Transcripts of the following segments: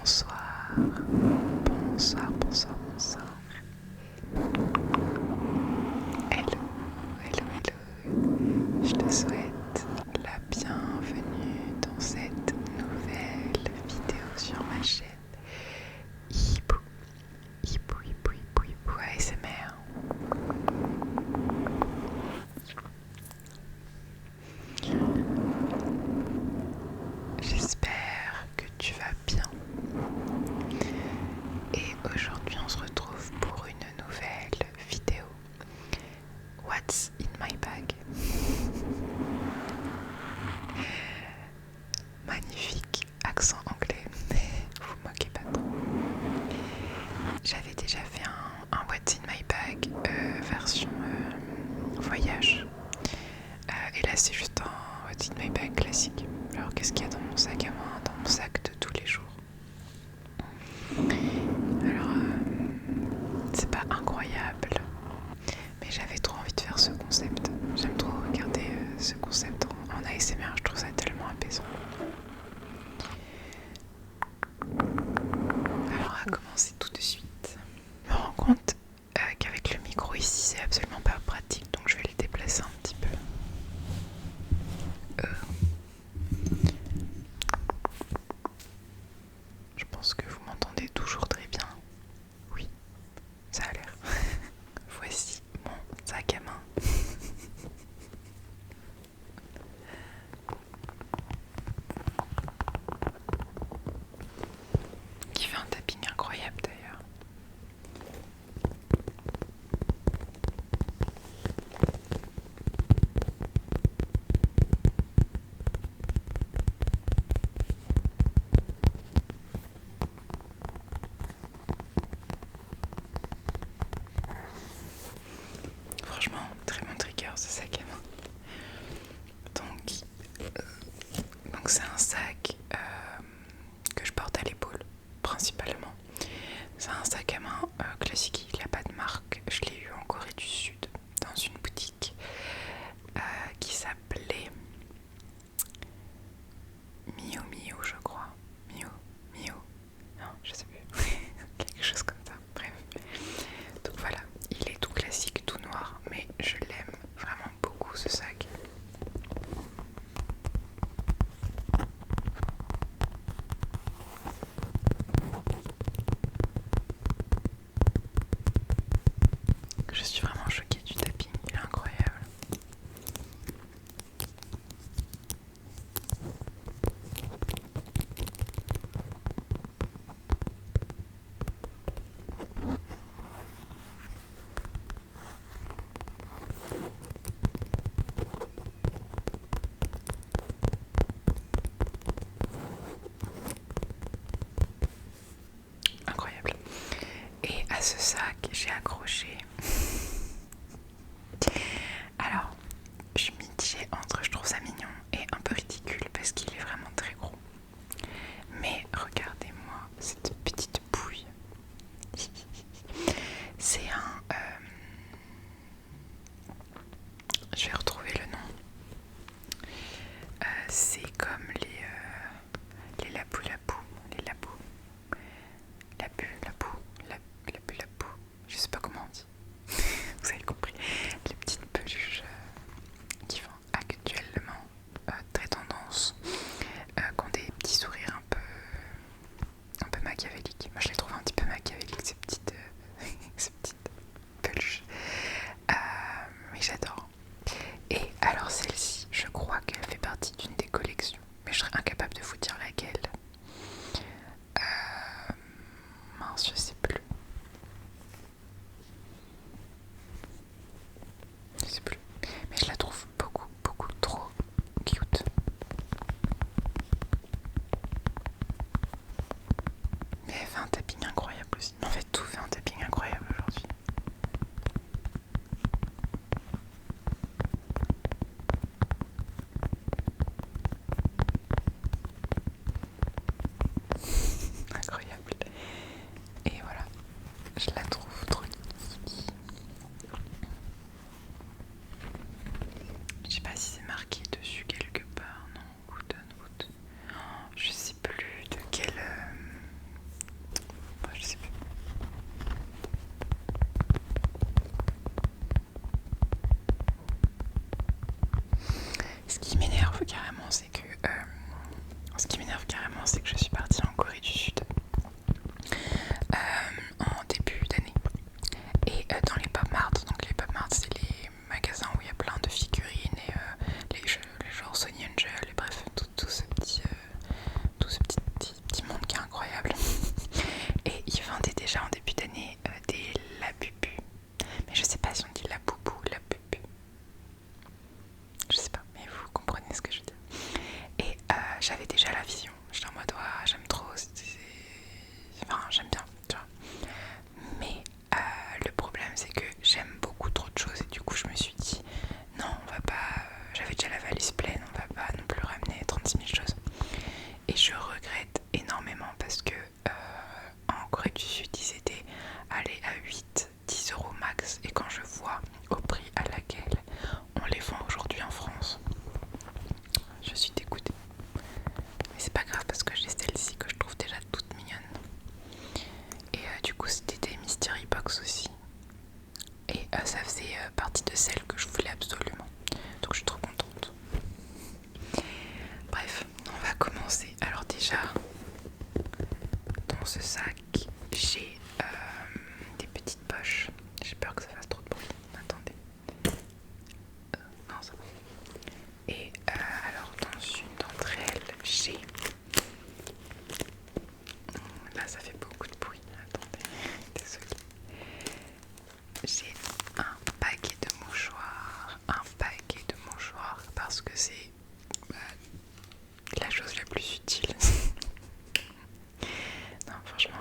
Bonsoir, bonsoir, bonsoir, bonsoir. Hello, hello, hello. Je te souhaite la bienvenue dans cette nouvelle vidéo sur ma chaîne Hibou, Hibou, Hibou, Hibou, Hibou ASMR. J'espère que tu vas bien. Et aujourd'hui on se retrouve pour une nouvelle vidéo. What's in my bag? Magnifique accent anglais, vous moquez pas trop. J'avais déjà fait un What's in my bag version voyage. Et là c'est juste un What's in my bag classique. Alors qu'est-ce qu'il y a dans mon sac à main, dans mon sac de tous les jours? Alors c'est pas incroyable, mais j'avais trop envie de faire ce concept. J'aime trop regarder ce concept en ASMR, je trouve ça tellement apaisant. Alors on va commencer tout de suite. Je me rends compte qu'avec le micro ici c'est absolument pas pratique, donc je vais le déplacer un petit peu. Je pense que vous m'entendez toujours très bien. Oui, ça a l'air. Voici mon sac à main. Qui fait un tapping incroyable d'ailleurs. Franchement, très bon trigger ce sac à main. Donc c'est un sac que je porte à l'épaule principalement. C'est un sac à main classique, il n'a pas de marque. Je l'ai eu en Corée du Sud dans une boutique qui s'appelait Mio Mio, je crois. Mio Mio, non je sais plus. Quelque chose comme ça, bref. Donc voilà, il est tout classique, tout noir, mais je l'aime vraiment beaucoup ce sac. Je suis vraiment choquée du tapping, il est incroyable. Incroyable. Et à ce sac, j'ai accroché. Alors, je suis mitigée entre je trouve ça mignon et un peu ridicule parce qu'il est vraiment très gros. Mais regardez-moi cette petite bouille. C'est un... je vais retrouver le nom. C'est comme les lapou-lapou. Les lapou. Lapu-lapou. Lapu-lapou. Je sais pas comment on dit. Vous avez compris. Les petites peluches qui font actuellement très tendance, qui ont des petits sourires un peu machiavéliques. Moi je les trouve un petit peu machiavéliques ces petites, ces petites peluches. Mais j'adore. Et alors celle-ci, je crois qu'elle fait partie d'une des collections, mais je serais incapable de vous dire laquelle. Mince, je sais plus. Je sais plus. Mais je la trouve beaucoup, beaucoup trop cute. Mais elle fait un tapping incroyable aussi. En fait, tout fait un tapping incroyable aujourd'hui. Incroyable. Et voilà, je la trouve trop kiki. Je sais pas si c'est marqué dessus quelque part, non? Wooden Wood. Je sais plus de quelle du Sud, ils étaient allés à 8-10 € max. Et quand je vois au prix à laquelle on les vend aujourd'hui en France, je suis dégoûtée. Mais c'est pas grave parce que j'ai celle-ci que je trouve déjà toute mignonne. Et du coup c'était des Mystery Box aussi. Et ça faisait partie de celles que je voulais absolument. Donc je suis trop contente. Bref, on va commencer. Alors déjà, dans ce sac, j'ai des petites poches. J'ai peur que ça fasse trop de bruit. Attendez. Non, ça va. Et alors dans une d'entre elles, j'ai... Là ça fait beaucoup de bruit. Attendez, désolée. J'ai un paquet de mouchoirs. Un paquet de mouchoirs parce que c'est la chose la plus utile. Non, franchement,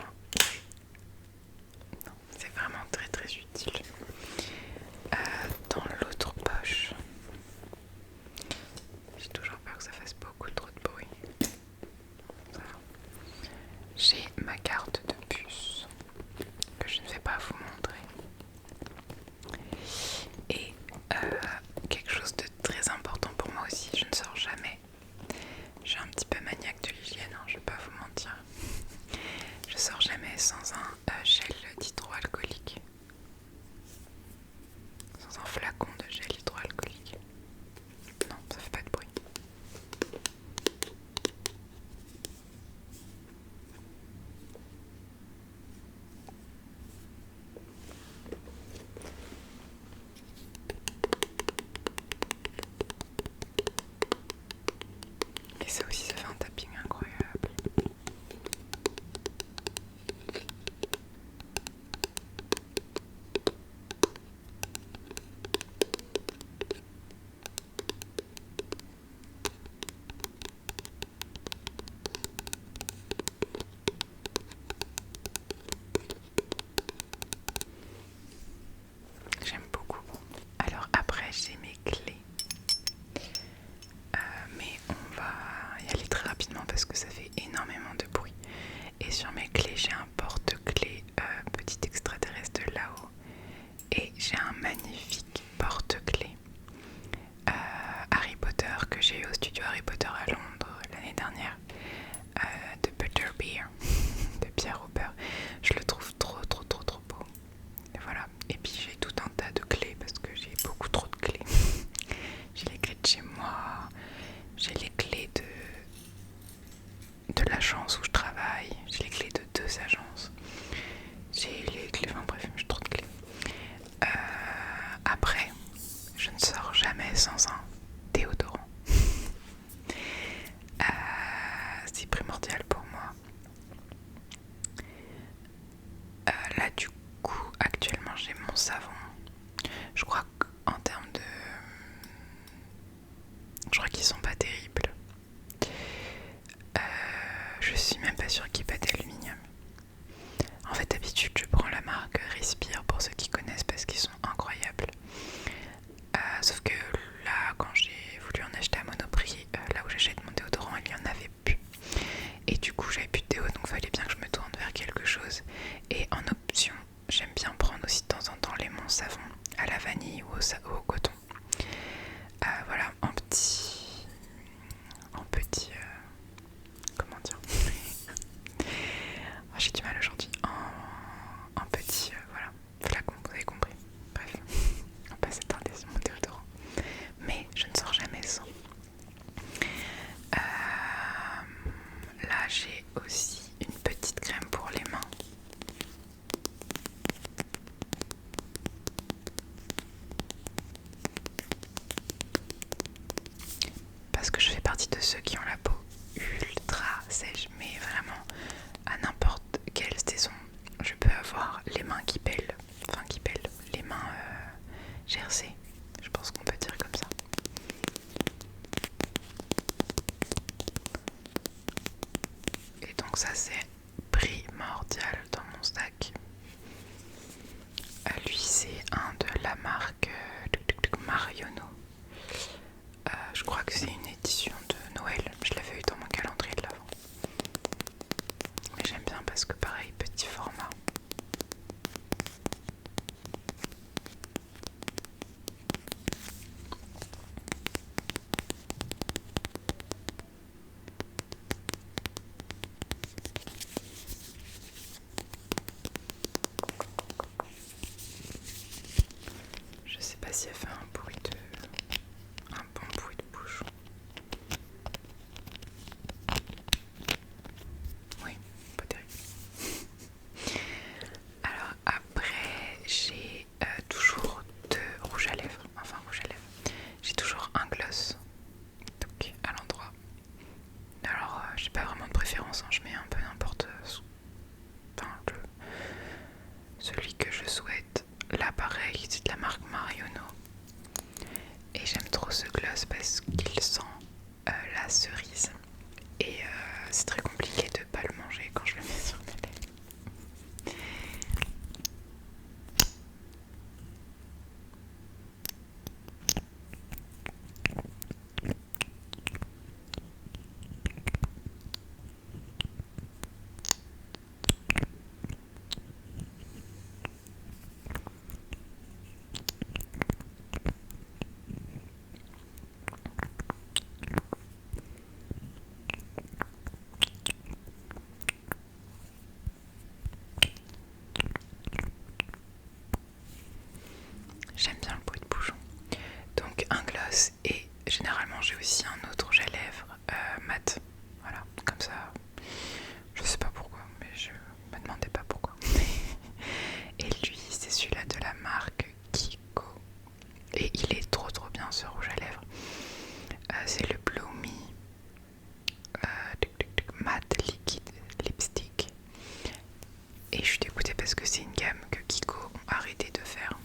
non, c'est vraiment très très utile. Dans l'autre poche, j'ai toujours peur que ça fasse beaucoup trop de bruit. Ça va. J'ai ma carte de puce que je ne vais pas vous montrer. Et quelque chose de très important pour moi aussi, je ne sors jamais. Je suis un petit peu maniaque de l'hygiène, hein, je vais pas vous mentir. Je sors jamais sans un gel d'hydroalcoolique. Sans un flacon de gel hydroalcoolique. Non, ça fait pas de bruit. Et ça aussi, ça fait un tapping incroyable. J'aime beaucoup. Alors après, j'ai mes clés. Mais on va y aller très rapidement parce que ça fait énormément de bruit. Et sur mes clés, j'ai un porte-clés petit extraterrestre de là-haut. Et j'ai un magnifique porte-clés Harry Potter que j'ai eu au studio Harry Potter à Londres l'année dernière. De Butterbeer, de Pierre Robert. Je le trouve trop beau. Et voilà. Et puis j'ai tout un tas de clés parce que j'ai beaucoup trop de clés. J'ai les clés de chez moi, j'ai les clés de l'agence où je travaille, j'ai les clés de 2 agences, j'ai les clés, enfin bref, j'ai trop de clés. Après, je ne sors jamais sans un déodorant. C'est primordial pour moi. Là du coup, actuellement j'ai mon savon. Je crois qu'en termes de... Je crois qu'ils sont pas terribles. Je suis même pas sûre qu'il n'y ait pas d'aluminium. En fait, d'habitude, je prends la marque Respire pour ceux qui connaissent parce qu'ils sont incroyables. Sauf que là, quand j'ai voulu en acheter à Monoprix, là où j'achète mon déodorant, il n'y en avait plus. Et du coup, j'avais plus de déo, donc il fallait bien que je me tourne vers quelque chose. Et en option, j'aime bien prendre aussi de temps en temps les monts savons à la vanille ou au coton. Voilà, en petit... comment dire? Oh, j'ai du mal aujourd'hui. En petit, voilà, flacon, vous avez compris. Bref, on passe s'attarder sur mon déodorant. Mais je ne sors jamais sans. Là, j'ai aussi une petite crème pour les mains. Parce que je fais partie de ceux qui ont la peau ultra sèche, mais vraiment à n'importe quelle saison, je peux avoir les mains qui pèlent, les mains gercées, je pense qu'on peut dire comme ça. Et donc ça c'est primordial dans mon sac. Lui c'est un de la marque Marionneau. Je crois que c'est une édition de Noël, je l'avais eu dans mon calendrier de l'avant. Mais j'aime bien parce que pareil, petit format. rose et généralement j'ai aussi un autre rouge à lèvres mat. Voilà, comme ça. Je sais pas pourquoi, mais je me demandais pas pourquoi. Et lui, c'est celui-là de la marque Kiko. Et il est trop bien ce rouge à lèvres. C'est le Blow Me Matte Liquid Lipstick. Et je suis dégoûtée parce que c'est une gamme que Kiko ont arrêté de faire.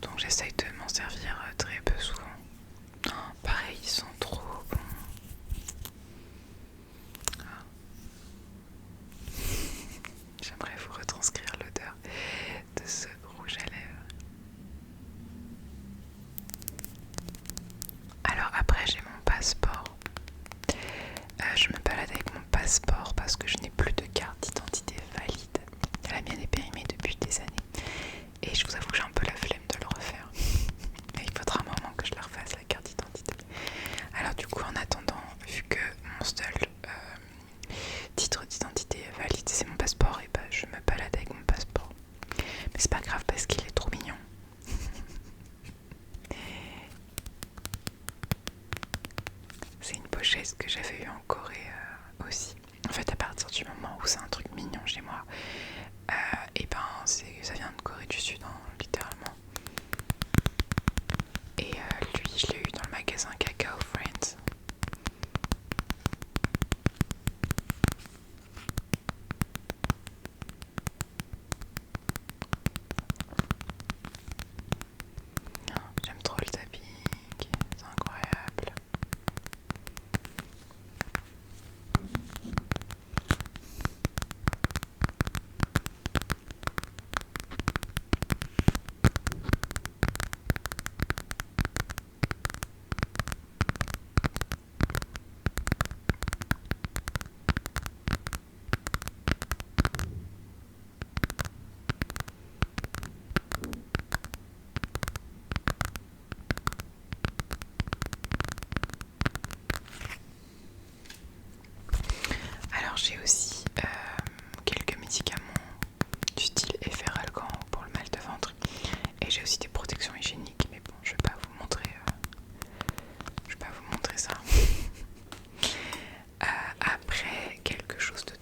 Donc j'essaye de m'en servir très peu souvent. Oh, pareil, ils sont trop bons. Ah. J'aimerais vous retranscrire l'odeur de ce rouge à lèvres. Alors après j'ai mon passeport. Je me balade avec mon passeport parce que je n'ai plus de carte d'identité valide. La mienne est périmée depuis des années. Et je vous avoue que j'ai un peu la flemme de le refaire. Mais il faudra un moment que je la refasse, la carte d'identité. Alors du coup, en attendant, vu que mon seul titre d'identité valide c'est mon passeport, et bah je me balade avec mon passeport. Mais c'est pas grave parce qu'il est trop mignon. C'est une pochette que j'avais eue en Corée aussi. En fait, à partir du moment où c'est un truc mignon chez moi, et ben ça vient de Corée du Sud, hein, littéralement. Et lui, je l'ai eu dans le magasin Cacao Friends. J'aime trop le tapping, c'est incroyable. Alors j'ai aussi quelques médicaments du style Efferalgan pour le mal de ventre. Et j'ai aussi des protections hygiéniques, mais bon, je vais pas vous montrer ça. Après, quelque chose de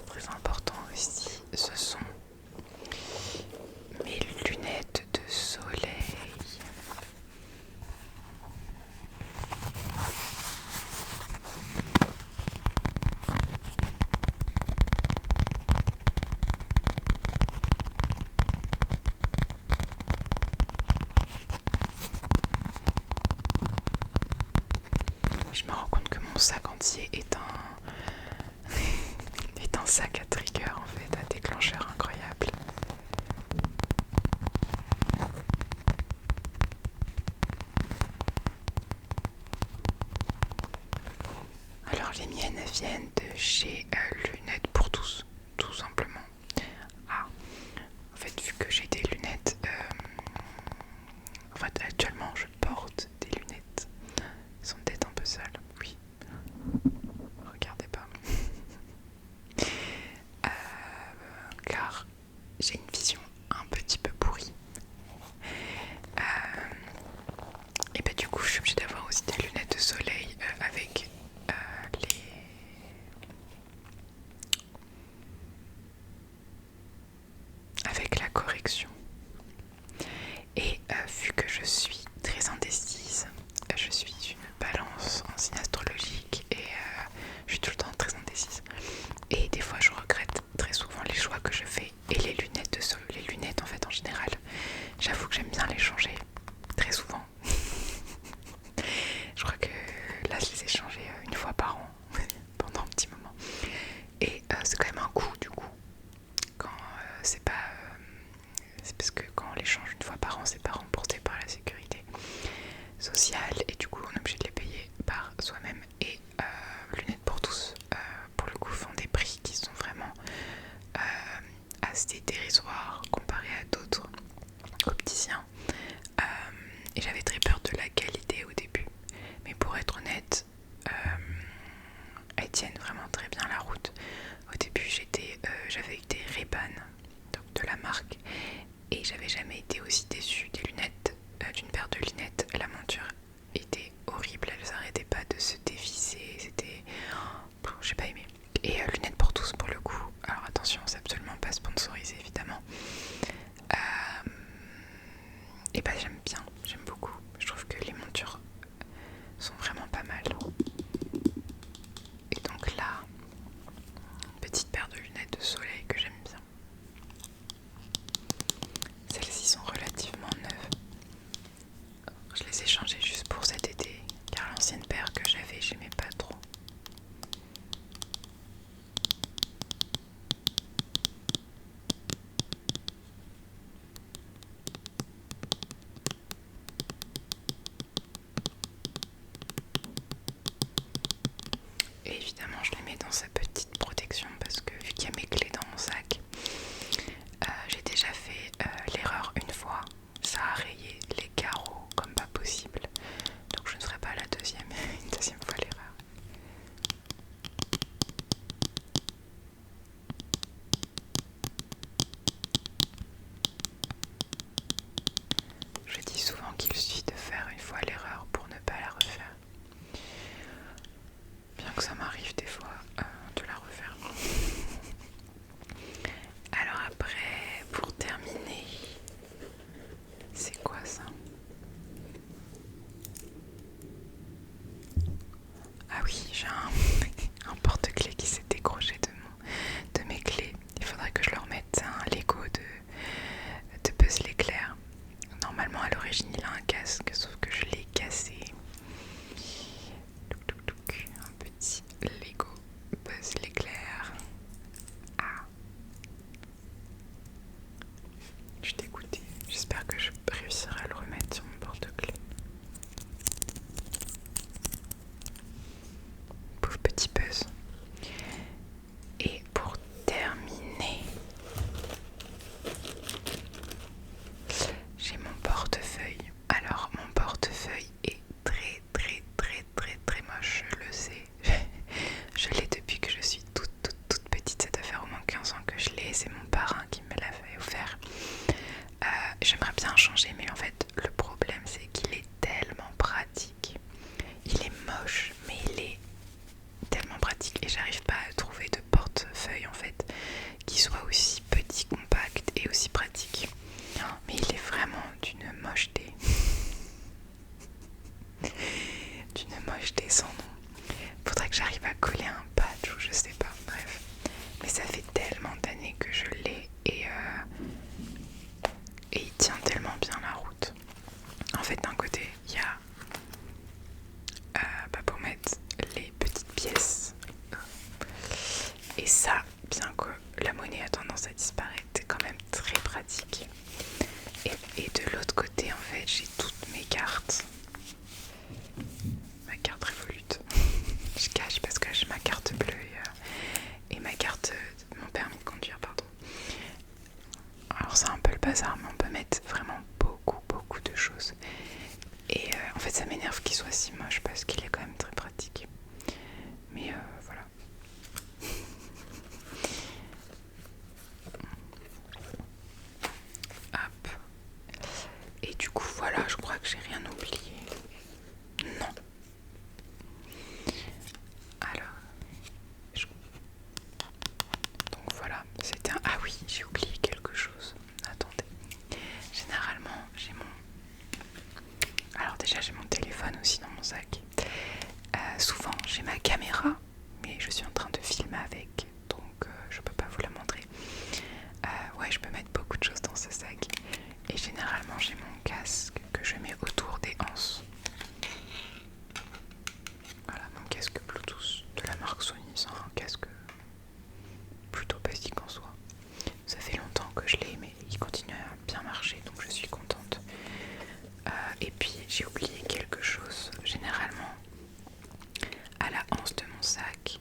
très important aussi, ce sont mes lunettes de soleil. Je me rends compte que mon sac entier est un sac à trigger en fait, à déclencheur incroyable. Alors les miennes viennent de chez Lunettes pour tous, tout simplement. Ah, en fait vu que j'ai des lunettes, en fait actuellement je porte des lunettes. Elles sont peut-être un peu sales, oui. Regardez pas. Car j'ai une vision un petit peu pourrie. Et bah du coup je suis obligée d'avoir aussi des lunettes de soleil avec avec la correction. lunettes, la monture était horrible, elles n'arrêtaient pas de se dévisser, c'était... j'ai pas aimé. Et lunettes pour tous pour le coup, alors attention, c'est absolument pas sponsorisé évidemment. Et bah j'aime bien, j'aime beaucoup, je trouve que les montures sont vraiment pas mal. Et donc là, petite paire de lunettes de soleil que j'aime bien. Celles-ci sont relativement neuves. Je les ai changées juste pour cet été, car l'ancienne paire que j'avais, j'aimais pas trop. Et évidemment, je les mets dans sa petite protection parce que vu qu'il y a mes clés dans mon sac, j'ai déjà fait l'erreur une fois. Ça a rayé les carreaux comme pas possible. Donc je ne ferai pas une deuxième fois l'erreur. Je dis souvent qu'il suffit de faire une fois l'erreur pour ne pas la refaire. Bien que ça m'arrive des fois de la refaire. Alors après, pour terminer, c'est quoi ça? Ah oui, j'ai un porte-clés qui s'est décroché de mes clés. Il faudrait que je le remette. C'est un Lego de Buzz l'éclair. Normalement à l'origine il a un casque, sauf que je l'ai cassé. Un petit Lego Buzz l'éclair. Ah, je suis dégoûtée. J'espère que je réussirai à le remettre sur mon porte-clés. Pauvre petit Buzz. Et pour terminer, j'ai mon portefeuille. Alors mon portefeuille est très moche, je le sais. Je l'ai depuis que je suis toute petite. Ça doit faire au moins 15 ans que je l'ai. C'est mon parrain qui me l'avait offert. J'aimerais bien changer, mais en fait le problème c'est qu'il est tellement pratique. Il est moche, mais il est tellement pratique et j'arrive pas à trouver de portefeuille en fait qui soit aussi petit, compact et aussi pratique. Mais il est vraiment d'une mocheté. D'une mocheté sans nom. Faudrait que j'arrive à coller un patch ou je sais pas, bref. Mais ça fait tellement d'années que je l'ai et il tient tellement bien la route. En fait d'un côté il y a pour mettre les petites pièces. Et ça, bien que la monnaie a tendance à disparaître, c'est quand même très pratique. Et de l'autre côté, en fait, j'ai toutes mes cartes. Ma carte Revolut. Je cache parce que j'ai ma carte bleue et ma carte, mon permis de conduire, pardon. Alors c'est un peu le bazar, mais on peut mettre vraiment beaucoup de choses. Et en fait, ça m'énerve qu'il soit si moche parce qu'il est quand même très pratique. Mais voilà. Hop. Et du coup voilà, je crois que j'ai rien oublié. Non. Alors donc voilà, c'était un... Ah oui, j'ai oublié quelque chose. Attendez. Généralement j'ai mon... Alors déjà j'ai mon téléphone aussi dans mon sac. Souvent j'ai ma caméra, mais je suis en train de filmer avec, donc je peux pas vous la montrer. Ouais, je peux mettre beaucoup de choses dans ce sac. Et généralement j'ai mon casque que je mets autour des anses. Voilà, mon casque Bluetooth de la marque Sony, c'est un casque plutôt basique en soi. Ça fait longtemps que je l'ai, mais il continue à bien marcher, donc je suis contente. Et puis j'ai oublié quelque chose. Généralement, à la anse de mon sac,